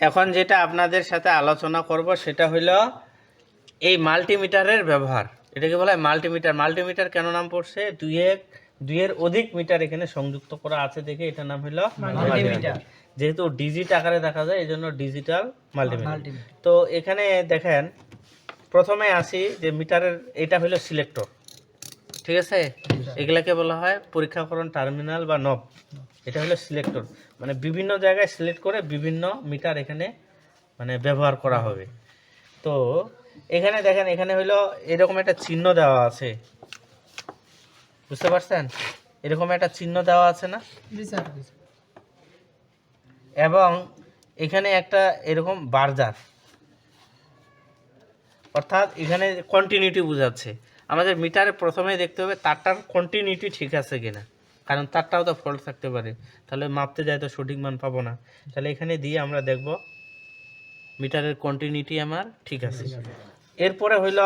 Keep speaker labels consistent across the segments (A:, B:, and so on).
A: এখন যেটা আপনাদের সাথে আলোচনা করব সেটা হলো এই মাল্টিমিটারের ব্যবহার। এটাকে বলা হয় মাল্টিমিটার। মাল্টিমিটার কেন নাম পড়ছে? দুইয়ের অধিক মিটার এখানে সংযুক্ত করা আছে দেখে এটার নাম হলো মাল্টিমিটার। যেহেতু ডিজিট আকারে দেখা যায় এই জন্য ডিজিটাল মাল্টিমিটার। তো এখানে দেখেন প্রথমে আসি যে মিটারের এটা হলো সিলেক্টর, ঠিক আছে? এগুলাকে বলা হয় পরীক্ষাকরণ টার্মিনাল বা নব। এটা হলো সিলেক্টর, মানে বিভিন্ন জায়গায় সিলেক্ট করে বিভিন্ন মিটার এখানে মানে ব্যবহার করা হবে। তো এখানে দেখেন এখানে হলো এরকম একটা চিহ্ন দেওয়া আছে, বুঝতে পারছেন? এরকম একটা চিহ্ন দেওয়া আছে না? এবং এখানে একটা এরকম বারজার, অর্থাৎ এখানে কন্টিনিউটি বোঝাচ্ছে। আমাদের মিটারে প্রথমে দেখতে হবে তারটার কন্টিনিউটি ঠিক আছে কিনা, কারণ তারটাও তো ফল্ট থাকতে পারে, তাহলে মাপতে যায় তো সঠিক মান পাবো না। তাহলে এখানে দিয়ে আমরা দেখব মিটারের কন্টিনিউটি আমার ঠিক আছে। এরপরে হইল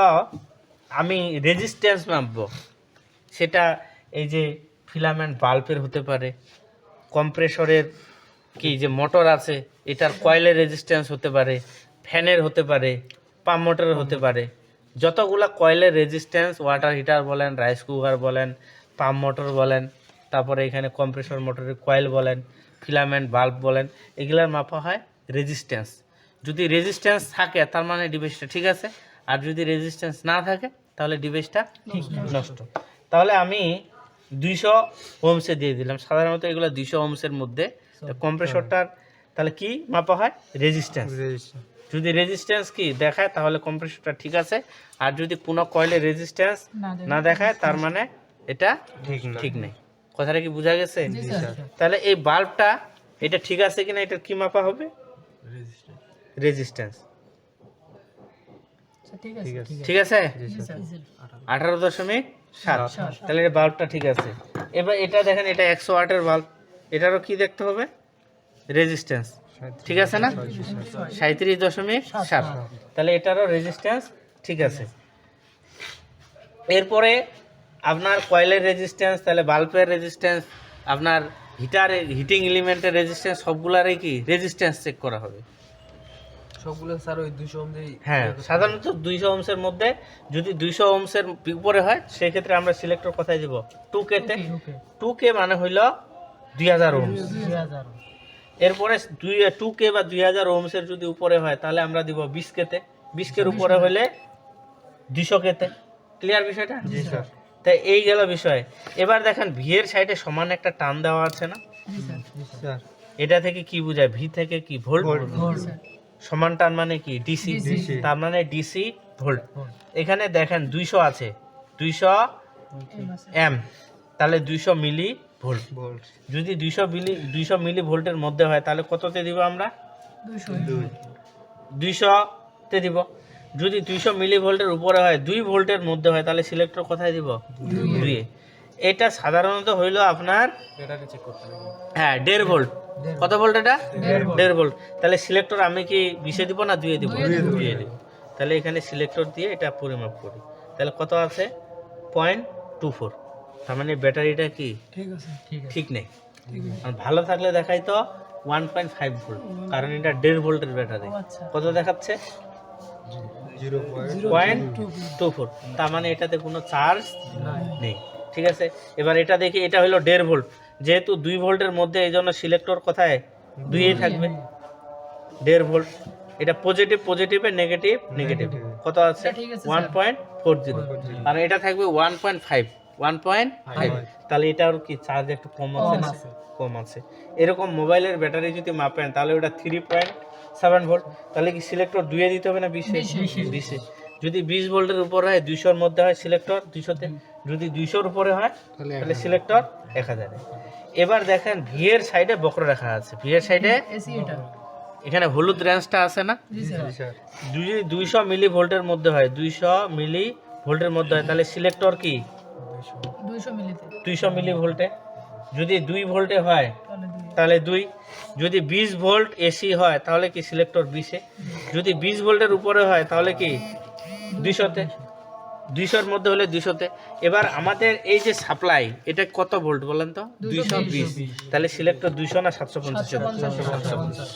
A: আমি রেজিস্ট্যান্স মাপবো, সেটা এই যে ফিলামেন্ট বাল্বের হতে পারে, কম্প্রেসরের কি যে মোটর আছে এটার কয়েলের রেজিস্ট্যান্স হতে পারে, ফ্যানের হতে পারে, পাম্প মোটরের হতে পারে। যতগুলা কয়েলের রেজিস্ট্যান্স, ওয়াটার হিটার বলেন, রাইস কুকার বলেন, পাম্প মোটর বলেন, তারপরে এখানে কম্প্রেসর মোটরের কয়েল বলেন, ফিলামেন্ট বাল্ব বলেন, এগুলার মাপা হয় রেজিস্ট্যান্স। যদি রেজিস্ট্যান্স থাকে তার মানে ডিভাইসটা ঠিক আছে, আর যদি রেজিস্ট্যান্স না থাকে তাহলে ডিভাইসটা নষ্ট। তাহলে আমি 200 ওহমসে দিয়ে দিলাম, সাধারণত এগুলো 200 ওহমসের মধ্যে। কম্প্রেসরটার তাহলে কি মাপা হয়? রেজিস্ট্যান্স। যদি রেজিস্ট্যান্স কি দেখায় তাহলে কম্প্রেসরটা ঠিক আছে, আর যদি কোনো কয়েলের রেজিস্ট্যান্স না দেখায় তার মানে এটা ঠিক নেই। কথাটা কি বোঝা গেছে? তাহলে এই বাল্বটা এটা ঠিক আছে কিনা এটা কি মাপা হবে? রেজিস্ট্যান্স। ঠিক আছে, 18.7। তাহলে এই বাল্বটা ঠিক আছে। এবার এটা দেখেন এটা 100 ওয়াটের বাল্ব, এটারও কি দেখতে হবে? রেজিস্ট্যান্স ঠিক আছে না? 37.7। তাহলে এটারও রেজিস্ট্যান্স ঠিক আছে। এরপরে আপনার কয়েলের রেজিস্ট্যান্স, তাহলে বাল্বের রেজিস্ট্যান্স, আপনার হিটিং এলিমেন্টের রেজিস্ট্যান্স, সবগুলারই কি রেজিস্ট্যান্স চেক করা হবে
B: সবগুলো স্যার ওই 200 ওহম দিয়ে।
A: হ্যাঁ, সাধারণত 200 ওহমসের মধ্যে। যদি 200 ওহমসের উপরে হয় সেই ক্ষেত্রে আমরা সিলেক্টর কোথায় দিব? 2K তে। 2K মানে হইল 2000 ওহমস। এরপরে 2K বা 2000 ওহমসের যদি উপরে হয় তাহলে আমরা দিব 20K তে। 20K এর উপরে হলে 200K তে। ক্লিয়ার বিষয়টা? জি স্যার। তাই এই গেল বিষয়। এবার দেখেন ভি এর সাইডে সমান একটা টান দেওয়া আছে না? জি স্যার। এটা থেকে কি বোঝায়? ভি থেকে কি ভোল্ট? সমান টান মানে কি? ডিসি। তার মানে ডিসি ভোল্ট। এখানে দেখেন 200 আছে, 200 এম, তাহলে 200 মিলি ভোল্ট। যদি 200 মিলি ভোল্টের মধ্যে হয় তাহলে কততে দিব আমরা? 200 তে দিব। যদি 200 মিলি ভোল্টের উপরে হয়, 2 ভোল্টের মধ্যে হয়, তাহলে সিলেক্টর কোথায় দিব? 2 এ। এটা সাধারণত হইল আপনার হ্যাঁ 1.5 ভোল্ট। কত ভোল্ট এটা? 1.5 ভোল্ট। তাহলে সিলেক্টর আমি কি 20 এ দিব না 2 এ দিব? 2 এ দিব। তাহলে এখানে সিলেক্টর দিয়ে এটা পরিমাপ করি, তাহলে কত আছে? 0.24। তার মানে ব্যাটারিটা কি ঠিক নেই। আর ভালো থাকলে দেখাই তো 1.5 ভোল্ট, কারণ এটা 1.5 ভোল্টের ব্যাটারি। কত দেখাচ্ছে? 0.24। তার মানে এটাতে কোনো চার্জ নেই। ঠিক আছে, এবার এটা দেখি, এটা হলো 1.5 ভোল্ট, যেহেতু 2 ভোল্টের মধ্যে এই জন্য সিলেক্টর কোথায়? 2 এ থাকবে। 1.5 ভোল্ট, এটা পজিটিভ পজিটিভে, নেগেটিভ নেগেটিভ। কত আছে? 1.40। আর এটা থাকবে 1.5। তাহলে এটার কি চার্জ একটু কম আছে না? কম আছে। এরকম মোবাইলের ব্যাটারি যদি মাপেন তাহলে ওটা 3.7 ভোল্ট। তাহলে কি সিলেক্টর 2 এ দিতে হবে না 20 এ? 20 এ। যদি 20 ভোল্টের উপরে হয়, 200 এর মধ্যে হয়, সিলেক্টর 200 তে। যদি 200 এর উপরে হয় তাহলে সিলেক্টর 1000 এ। এবার দেখেন ভি এর সাইডে বক্ররেখা আছে। ভি এর সাইডে এখানে হলুদ রেঞ্জটা আছে না? যদি 200 মিলি ভোল্টের মধ্যে হয়, 200 মিলি ভোল্টের মধ্যে হয়, তাহলে সিলেক্টর কি 200 মিলি ভোল্টে। যদি 2 ভোল্টে হয় তাহলে 2। যদি 20 ভোল্ট এসি হয় তাহলে কি সিলেক্টর 20 এ। যদি 20 ভোল্টের উপরে হয় তাহলে কি 200 তে। 200 এর মধ্যে হলে 200 তে। এবার আমাদের এই যে সাপ্লাই, এটা কত ভোল্ট বলেন তো? 220। তাহলে সিলেক্টর 200 না 750?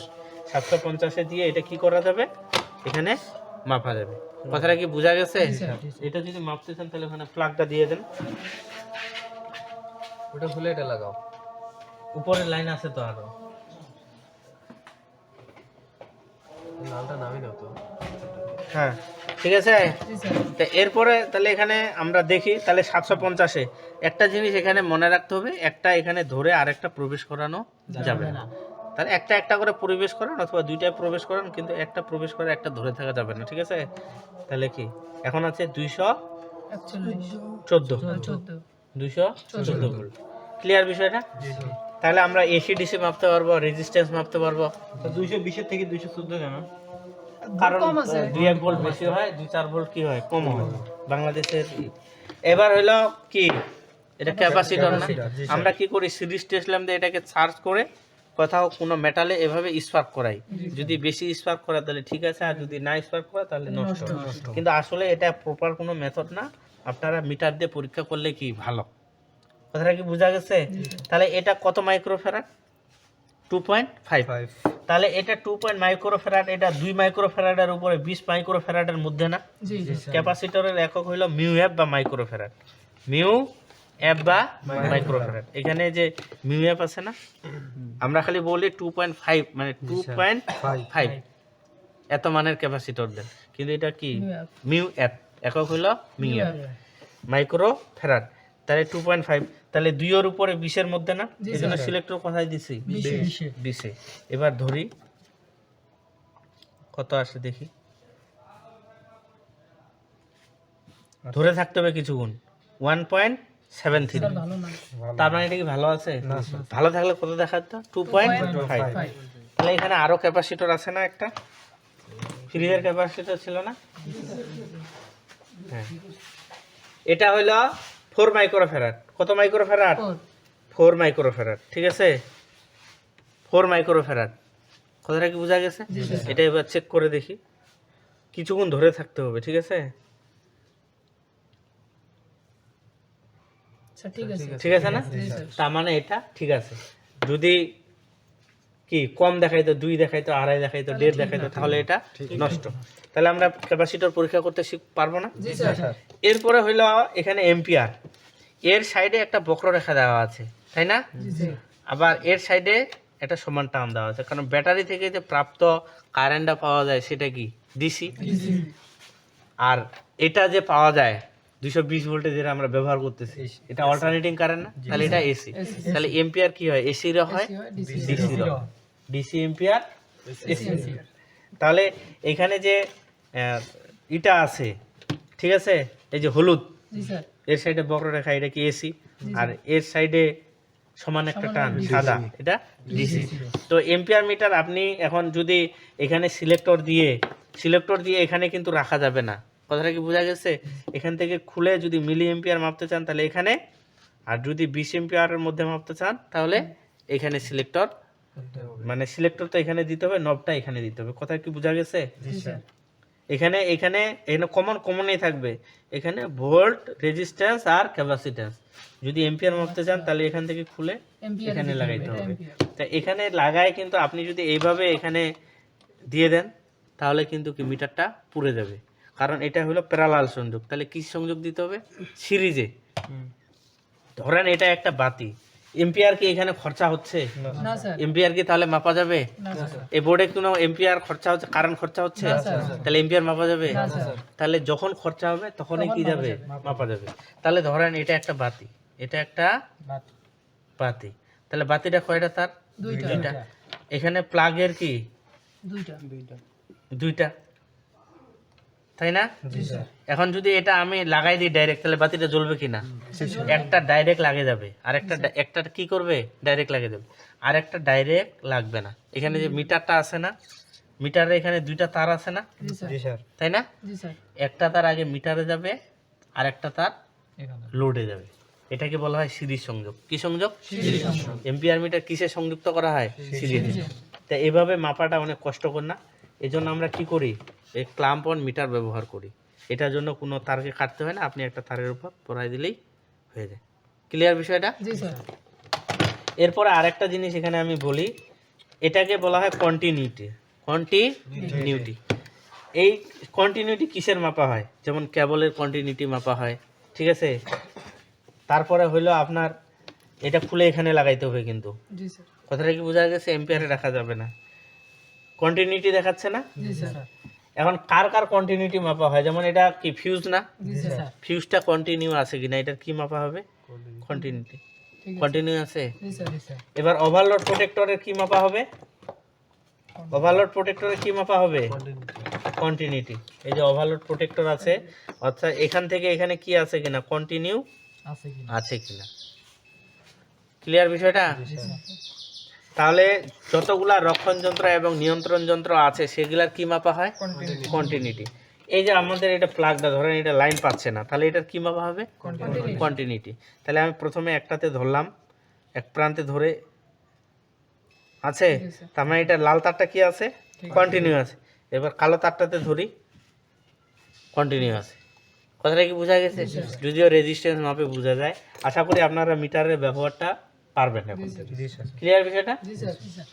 A: 750-এ দিয়ে এটা কি করা যাবে, এখানে মাপা যাবে। কথাটা কি বোঝা গেছে? এটা যদি মাপতে চান তাহলে ওখানে প্লাগটা দিয়ে দেন,
B: ওটা খুলে এটা লাগাও।
A: উপরে লাইন আছে তো আরো।
B: লালটা নামিয়ে দাও তো।
A: হ্যাঁ ঠিক আছে। তা এরপরে তাহলে এখানে আমরা দেখি তাহলে 750-এ একটা জিনিস এখানে মনে রাখতে হবে, একটা এখানে ধরে আরেকটা প্রবেশ করানো যাবে না। তাহলে একটা একটা করে প্রবেশ করান অথবা দুইটায় প্রবেশ করান, কিন্তু একটা প্রবেশ করে একটা ধরে থাকা যাবে না, ঠিক আছে? তাহলে কি এখন আছে 214 ভোল্ট। ক্লিয়ার বিষয়টা? তাহলে আমরা এসি ডিসি মাপতে পারবো, রেজিস্ট্যান্স মাপতে পারবো।
C: 220 থেকে 214 কেন?
A: কারণ 2-1 ভোল্ট বেশি হয়, 2-4 ভোল্ট কি হয়, কম হয় বাংলাদেশের। এবার হলো কি, এটা ক্যাপাসিটর না? আমরা কি করি, সিরিজ টেস্ট ল্যাম্প দিয়ে এটাকে চার্জ করে কোথাও কোনো মেটালে এভাবে স্পার্ক করাই। যদি বেশি স্পার্ক করে তাহলে ঠিক আছে, আর যদি না স্পার্ক করে তাহলে নষ্ট। কিন্তু আসলে এটা প্রপার কোনো মেথড না, আপনারা মিটার দিয়ে পরীক্ষা করলে কি ভালো। কথাটা কি বোঝা গেছে? তাহলে এটা কত মাইক্রোফ্যারাড? 2.5। তাহলে এটা 2 মাইক্রোফ্যারাড, এটা 2 মাইক্রোফ্যারাডের উপরে 20 মাইক্রোফ্যারাডের মধ্যে না? ক্যাপাসিটরের একক হলো মিউ এফ বা মাইক্রোফ্যারাড। মিউ এফ বা মাইক্রোফ্যারাড। এখানে যে মিউ এফ আছে না, আমরা খালি বলি 2.5 মানে 2.5 এত মানের ক্যাপাসিটর দেন, কিন্তু এটা কি মিউ এফ, একক হলো মিউ এফ মাইক্রোফ্যারাড। তাহলে 2.5, তাহলে 2 এর উপরে 20 এর মধ্যে না? এজন্য সিলেক্টর কোথায় দিছি? 20-এ। এবার ধরি কত আসে দেখি, ধরে থাকতে হবে কিছুক্ষণ। 1.73। তার মানে এটা কি ভালো আছে? ভালো থাকলে কত দেখাতো? 2.5। তাহলে এখানে আরো ক্যাপাসিটর আছে না, একটা ফ্রিজের ক্যাপাসিটর ছিল না? হ্যাঁ, এটা হলো 4 মাইক্রোফ্যারাড। কত মাইক্রোফ্যারাড? 4 মাইক্রোফ্যারাড, ঠিক আছে? 4 মাইক্রোফ্যারাড। কথাটা কি বোঝা গেছে? এটা এবার চেক করে দেখি, কিছুক্ষণ ধরে থাকতে হবে, ঠিক আছে? ঠিক আছে না? তার মানে এটা ঠিক আছে। যদি কি কম দেখাইতো, 2 দেখাইতো, 2.5 দেখাইতো, 1.5 দেখাইতো, তাহলে এটা নষ্ট। তাহলে আমরা ক্যাপাসিটর পরীক্ষা করতে পারবো না? এরপরে হইলো এখানে এম্পিয়ার। এর সাইডে একটা বক্ররেখা দেওয়া আছে, তাই না? আবার এর সাইডে একটা সমান টার্ম দেওয়া আছে, কারণ ব্যাটারি থেকে যে প্রাপ্ত কারেন্টটা পাওয়া যায় সেটা কি ডিসি। আর এটা যে পাওয়া যায় 220 ভোল্টে যেটা আমরা ব্যবহার করতেছি, এটা অল্টারনেটিং কারেন্ট না? তাহলে এটা এসি। তাহলে এম্পিয়ার কি হয়? এসি র হয়, ডিসি র। DC ampere, AC. তাহলে এখানে যে এটা আছে, ঠিক আছে, এই যে হলুদ, এর সাইডে বক্ররেখা, এটা কি এসি। আর এর সাইডে সমান একটা টান সাদা, এটা ডিসি। তো এম্পিয়ার মিটার আপনি এখন যদি এখানে সিলেক্টর দিয়ে এখানে কিন্তু রাখা যাবে না। কথাটা কি বোঝা গেছে? এখান থেকে খুলে যদি মিলি এম্পিয়ার মাপতে চান তাহলে এখানে, আর যদি 20 এম্পিয়ারের মধ্যে মাপতে চান তাহলে এখানে সিলেক্টর, মানে সিলেক্টর তো এখানে দিতে হবে, নবটা এখানে দিতে হবে। কথা কি বোঝা গেছে? এখানে এখানে এখানে কমনই থাকবে, এখানে ভোল্ট, রেজিস্ট্যান্স আর ক্যাপাসিট্যান্স। যদি এম্পিয়ার মাপতে চান তাহলে এখান থেকে খুলে এখানে লাগাইতে হবে। তা এখানে লাগায় কিন্তু আপনি যদি এইভাবে এখানে দিয়ে দেন তাহলে কিন্তু কি মিটারটা পুড়ে যাবে, কারণ এটা হলো প্যারালাল সংযোগ। তাহলে কি সংযোগ দিতে হবে? সিরিজে। ধরেন এটা একটা বাতি, এম্পিয়ার কি এখানে খরচা হচ্ছে? এম্পিয়ার কি তাহলে মাপা যাবে? এই বোর্ডে কোনো এম্পিয়ার খরচা হচ্ছে, কারেন্ট খরচা হচ্ছে? তাহলে এম্পিয়ার মাপা যাবে? তাহলে যখন খরচা হবে তখনই কি যাবে? মাপা যাবে। তাহলে ধরেন এটা একটা বাতি, এটা একটা বাতি, তাহলে বাতিটা কয়টা তার? দুইটা। এখানে প্লাগের কি দুইটা, তাই না? এখন যদি এটা আমি লাগাই দিই ডাইরেক্ট, তাহলে বাতিটা জ্বলবে কিনা? একটা ডাইরেক্ট লাগে যাবে, আর একটা কি করবে? ডাইরেক্ট লাগে যাবে, আর একটা ডাইরেক্ট লাগবে না। এখানে যে মিটারটা আছে না, মিটারে এখানে দুইটা তার আছে না, তাই না? একটা তার আগে মিটারে যাবে, আর একটা তার লোডে যাবে। এটাকে বলা হয় সিরিজ সংযোগ। কি সংযোগ? এম্পিয়ার মিটার কিসে সংযুক্ত করা হয়? সিরিজে। তা এভাবে মাপাটা অনেক কষ্টকর না, এজন্য আমরা কি করি? এই ক্লাম্প অন মিটার ব্যবহার করি। এটার জন্য কোনো তারকে কাটতে হয় না, আপনি একটা তারের উপর পরাই দিলেই হয়ে যায়। ক্লিয়ার বিষয়টা? এরপরে আরেকটা জিনিস এখানে আমি বলি, এটাকে বলা হয় কন্টিনিউটি। কন্টিনিউটি। এই কন্টিনিউটি কিসের মাপা হয়? যেমন কেবলের কন্টিনিউটি মাপা হয়, ঠিক আছে। তারপরে হইলো আপনার এটা খুলে এখানে লাগাইতে হবে, কিন্তু
D: জি স্যার।
A: কথাটা কি বোঝা গেছে? এম্পিয়ারে রাখা যাবে না। কন্টিনিউটি দেখাচ্ছে না?
D: জি স্যার।
A: এখন কার কার কন্টিনিউটি মাপা হয়? যেমন এটা কি ফিউজ না?
D: জি স্যার।
A: ফিউজটা কন্টিনিউ আছে কিনা এটার কি মাপা হবে? কন্টিনিউটি।
D: ঠিক আছে।
A: কন্টিনিউ আছে।
D: জি স্যার। জি স্যার।
A: এবার ওভারলোড প্রোটেক্টরের কি মাপা হবে? ওভারলোড প্রোটেক্টরের কি মাপা হবে? কন্টিনিউটি। এই যে ওভারলোড প্রোটেক্টর আছে, অর্থাৎ এখান থেকে এখানে কি আছে কিনা, কন্টিনিউ
D: আছে কি?
A: আছে কিনা। ক্লিয়ার বিষয়টা?
D: জি স্যার।
A: তাহলে যতগুলা রক্ষণ যন্ত্র এবং নিয়ন্ত্রণ যন্ত্র আছে সেগুলার কি মাপা হয়?
D: কন্টিনিউটি।
A: কন্টিনিউটি। এই যে আমাদের এটা প্লাগটা ধরেন এটা লাইন পাচ্ছে না, তাহলে এটার কি মাপা হবে?
D: কন্টিনিউটি।
A: কন্টিনিউটি। তাহলে আমি প্রথমে একটাতে ধরলাম, এক প্রান্তে ধরে আছে,
D: জি স্যার।
A: তার মানে এটা লাল তারটা কি আছে?
D: ঠিক আছে।
A: কন্টিনিউ আছে। এবার কালো তারটাতে ধরি, কন্টিনিউ আছে। কথাটা কি বোঝা গেছে? যদিও রেজিস্ট্যান্স মাপে বোঝা যায়। আশা করি আপনারা মিটারের ব্যবহারটা পারবেন এখন।
D: জি স্যার।
A: ক্লিয়ার বিষয়টা?
D: জি স্যার। জি স্যার।